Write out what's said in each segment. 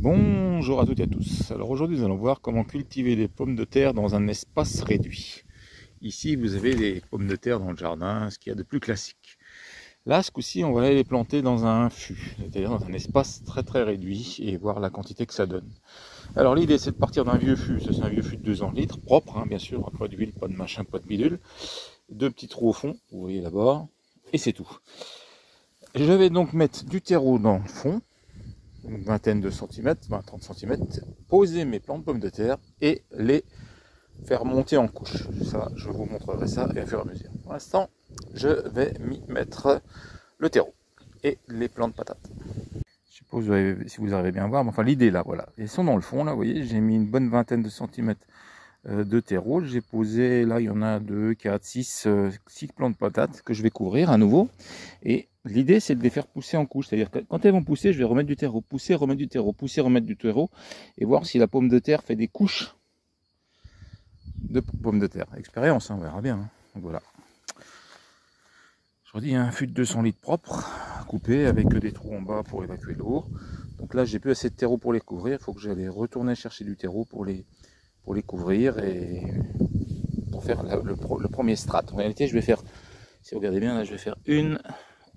Bonjour à toutes et à tous. Alors aujourd'hui nous allons voir comment cultiver des pommes de terre dans un espace réduit. Ici vous avez des pommes de terre dans le jardin, ce qu'il y a de plus classique. Là ce coup-ci on va aller les planter dans un fût, c'est-à-dire dans un espace très réduit et voir la quantité que ça donne. Alors l'idée c'est de partir d'un vieux fût, c'est un vieux fût de 200 litres, propre hein, bien sûr, pas d'huile, pas de machin, pas de bidule. 2 petits trous au fond, vous voyez là-bas, et c'est tout. Je vais donc mettre du terreau dans le fond, une vingtaine de centimètres, 20-30 centimètres, poser mes plants de pommes de terre et les faire monter en couches. Ça, je vous montrerai ça et à fur et à mesure. Pour l'instant, je vais m'y mettre le terreau et les plants de patates. Je suppose si vous arrivez bien à voir, mais enfin l'idée là, voilà. Ils sont dans le fond là, vous voyez, j'ai mis une bonne vingtaine de centimètres de terreau. J'ai posé, là il y en a 2, 4, 6 plants de patates que je vais couvrir à nouveau. Et l'idée c'est de les faire pousser en couches, c'est-à-dire que quand elles vont pousser, je vais remettre du terreau, pousser, remettre du terreau, pousser, remettre du terreau, et voir si la pomme de terre fait des couches de pommes de terre. Expérience, hein, on verra bien. Hein. Donc voilà. Je redis, un fût de 200 litres propre, coupé avec des trous en bas pour évacuer l'eau. Donc là j'ai plus assez de terreau pour les couvrir, il faut que j'aille retourner chercher du terreau pour les couvrir et pour faire le premier strat. En réalité je vais faire, si vous regardez bien là, je vais faire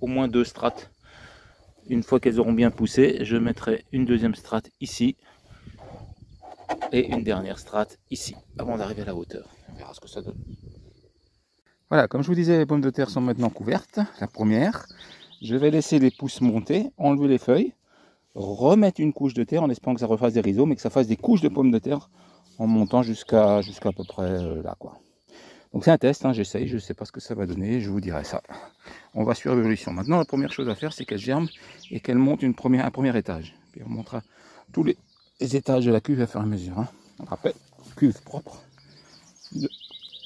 au moins 2 strates. Une fois qu'elles auront bien poussé, je mettrai une deuxième strate ici et une dernière strate ici avant d'arriver à la hauteur. On verra ce que ça donne. Voilà, comme je vous disais, les pommes de terre sont maintenant couvertes. La première, je vais laisser les pousses monter, enlever les feuilles, remettre une couche de terre en espérant que ça refasse des rhizomes mais que ça fasse des couches de pommes de terre en montant jusqu'à à peu près là quoi. Donc c'est un test, hein, j'essaye, je ne sais pas ce que ça va donner, je vous dirai ça. On va suivre l'évolution. Maintenant la première chose à faire c'est qu'elle germe et qu'elle monte un premier étage. Puis on montrera tous les étages de la cuve à faire à mesure. Hein. On rappelle, cuve propre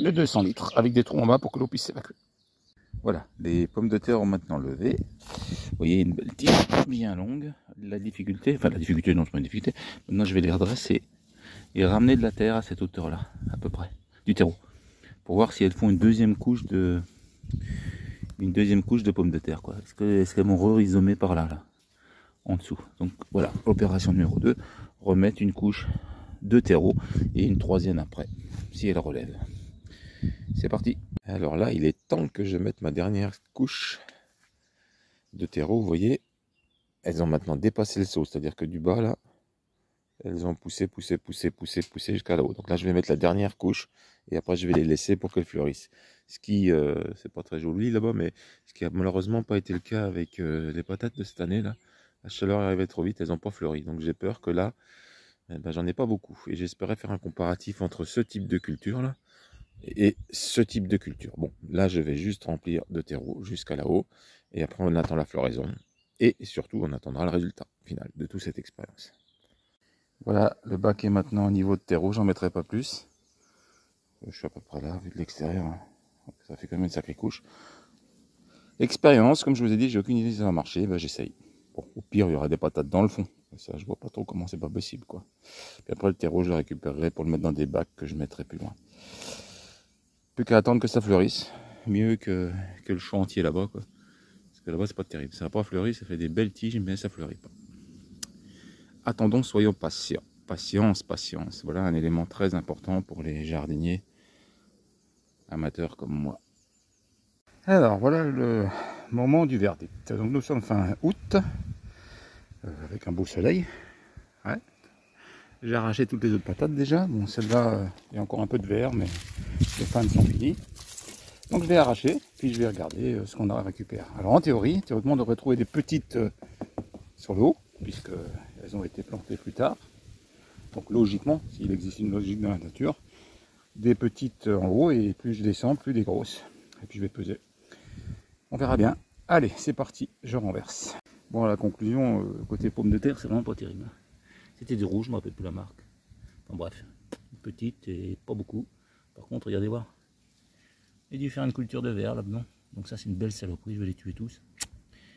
de 200 litres avec des trous en bas pour que l'eau puisse s'évacuer. Voilà, les pommes de terre ont maintenant levé. Vous voyez une belle tige bien longue. La difficulté non c'est pas une difficulté, maintenant je vais les redresser et ramener de la terre à cette hauteur là, à peu près, du terreau. Pour voir si elles font une deuxième couche de pommes de terre quoi. Est-ce qu'elles vont rhizomer par là, en dessous. Donc voilà, opération numéro 2, remettre une couche de terreau et une troisième après, si elle relève. C'est parti. Alors là, il est temps que je mette ma dernière couche de terreau. Vous voyez, elles ont maintenant dépassé le seau, c'est-à-dire que du bas là, elles ont poussé jusqu'à là-haut. Donc là, je vais mettre la dernière couche et après, je vais les laisser pour qu'elles fleurissent. Ce qui, c'est pas très joli là-bas, mais ce qui a malheureusement pas été le cas avec les patates de cette année là. La chaleur arrivait trop vite, elles n'ont pas fleuri. Donc j'ai peur que là, j'en ai pas beaucoup. Et j'espérais faire un comparatif entre ce type de culture là et ce type de culture. Bon, là, je vais juste remplir de terreau jusqu'à là-haut et après, on attend la floraison. Et surtout, on attendra le résultat final de toute cette expérience. Voilà, le bac est maintenant au niveau de terreau, j'en mettrai pas plus. Je suis à peu près là, vu de l'extérieur. Ça fait quand même une sacrée couche. Expérience, comme je vous ai dit, j'ai aucune idée si ça va marcher, j'essaye. Bon, au pire, il y aura des patates dans le fond. Ça, je vois pas trop comment c'est pas possible, quoi. Puis après, le terreau, je le récupérerai pour le mettre dans des bacs que je mettrai plus loin. Plus qu'à attendre que ça fleurisse. Mieux que le champ entier là-bas, quoi. Parce que là-bas, c'est pas terrible. Ça n'a pas fleuri, ça fait des belles tiges, mais ça fleurit pas. Attendons, soyons patients. Patience. Voilà un élément très important pour les jardiniers amateurs comme moi. Alors, voilà le moment du verdict. Donc, nous sommes fin août, avec un beau soleil. Ouais. J'ai arraché toutes les autres patates déjà. Bon, celle-là, il y a encore un peu de vert, mais les fans sont finis. Donc, je vais arracher, puis je vais regarder ce qu'on a récupéré. Alors, théoriquement, on devrait trouver des petites sur le haut, puisqu'elles ont été plantées plus tard. Donc logiquement, s'il existe une logique dans la nature, des petites en haut et plus je descends, plus des grosses. Et puis je vais peser. On verra bien. Allez, c'est parti, je renverse. Bon, la conclusion, côté pomme de terre, c'est vraiment pas terrible. C'était du rouge, je ne me rappelle plus la marque. Enfin bref, petite et pas beaucoup. Par contre, regardez voir. J'ai dû faire une culture de verre là-dedans. Donc ça, c'est une belle saloperie, je vais les tuer tous.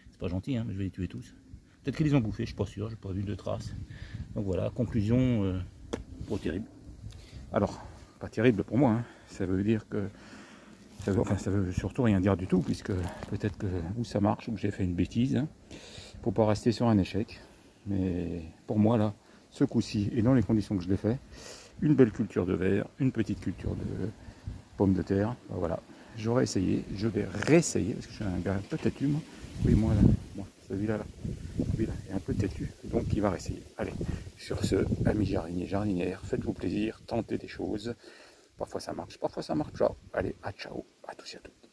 C'est pas gentil, hein, mais je vais les tuer tous. Peut-être qu'ils les ont bouffés, je suis pas sûr, j'ai pas vu de traces. Donc voilà, conclusion, pas terrible. Alors, pas terrible pour moi, hein. Ça veut dire que... ça veut surtout rien dire du tout, puisque peut-être que ou ça marche ou que j'ai fait une bêtise. Hein. Faut pas rester sur un échec. Mais pour moi là, ce coup-ci, et dans les conditions que je l'ai fait, une belle culture de verre, une petite culture de pommes de terre. Ben voilà, j'aurais essayé, je vais réessayer, parce que je suis un gars un peu têtu, moi. Oui, moi, là, moi, celui-là, là. Celui-là est un peu têtu, donc il va réessayer. Allez, sur ce, amis jardiniers, jardinières, faites-vous plaisir, tentez des choses. Parfois ça marche pas. Allez, à ciao, à tous et à toutes.